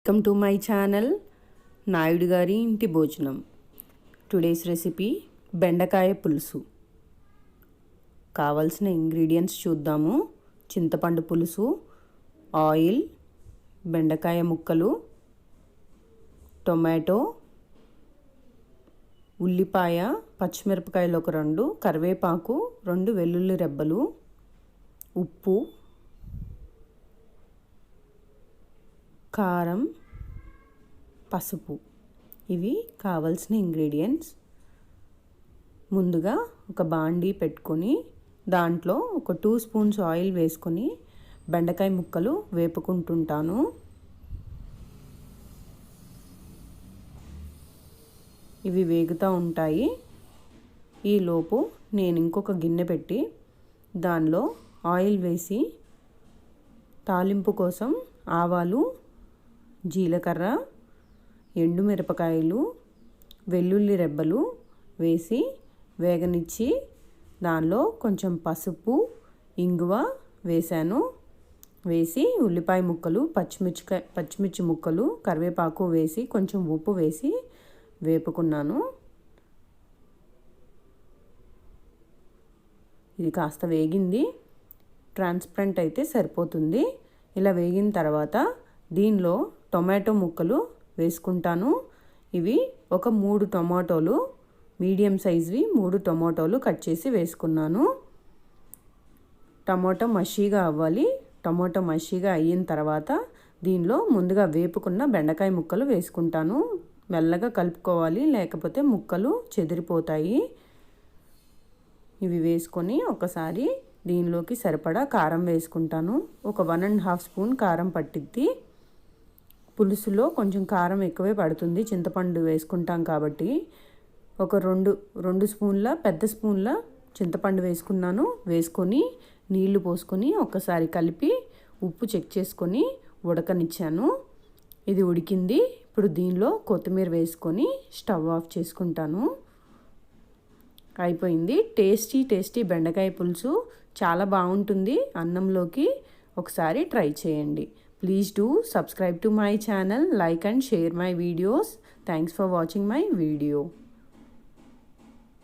Welcome to my channel Naidu గారి ఇంటి భోజనం. టుడేస్ రెసిపీ బెండకాయ పులుసు. కావాల్సిన ఇంగ్రీడియంట్స్ చూద్దాము. చింతపండు పులుసు, ఆయిల్, బెండకాయ ముక్కలు, టొమాటో, ఉల్లిపాయ, పచ్చిమిరపకాయలు ఒక 2, కరివేపాకు 2, వెల్లుల్లి రెబ్బలు, ఉప్పు, కారం, పసుపు. ఇవి కావాల్సిన ఇంగ్రీడియంట్స్. ముందుగా ఒక బాండీ పెట్టుకొని దాంట్లో ఒక 2 స్పూన్స్ ఆయిల్ వేసుకొని బెండకాయ ముక్కలు వేపుకుంటుంటాను. ఇవి వేగుతూ ఉంటాయి. ఈలోపు నేను ఇంకొక గిన్నె పెట్టి దానిలో ఆయిల్ వేసి తాలింపు కోసం ఆవాలు, జీలకర్ర, ఎండుమిరపకాయలు, వెల్లుల్లి రెబ్బలు వేసి వేగనిచ్చి దానిలో కొంచెం పసుపు, ఇంగువ వేసాను. వేసి ఉల్లిపాయ ముక్కలు, పచ్చిమిర్చి ముక్కలు, కరివేపాకు వేసి కొంచెం ఉప్పు వేసి వేపుకున్నాను. ఇది కాస్త వేగింది. ట్రాన్స్పరెంట్ అయితే సరిపోతుంది. ఇలా వేగిన తర్వాత దీనిలో టొమాటో ముక్కలు వేసుకుంటాను. ఇవి ఒక 3 టొమాటోలు, మీడియం సైజ్వి 3 టొమాటోలు కట్ చేసి వేసుకున్నాను. టమాటో మషీగా అవ్వాలి. టమాటో మషీగా అయిన తర్వాత దీనిలో ముందుగా వేపుకున్న బెండకాయ ముక్కలు వేసుకుంటాను. మెల్లగా కలుపుకోవాలి, లేకపోతే ముక్కలు చెదిరిపోతాయి. ఇవి వేసుకొని ఒకసారి దీనిలోకి సరిపడా కారం వేసుకుంటాను. ఒక 1.5 స్పూన్ కారం పట్టిద్ది. పులుసులో కొంచెం కారం ఎక్కువే పడుతుంది, చింతపండు వేసుకుంటాం కాబట్టి. ఒక 2 స్పూన్ల పెద్ద స్పూన్ల చింతపండు వేసుకున్నాను. వేసుకొని నీళ్లు పోసుకొని ఒకసారి కలిపి ఉప్పు చెక్ చేసుకొని ఉడకనిచ్చాను. ఇది ఉడికింది. ఇప్పుడు దీనిలో కొత్తిమీర వేసుకొని స్టవ్ ఆఫ్ చేసుకుంటాను. అయిపోయింది. టేస్టీ బెండకాయ పులుసు చాలా బాగుంటుంది అన్నంలోకి. ఒకసారి ట్రై చేయండి. Please do subscribe to my channel, like and share my videos. Thanks for watching my video.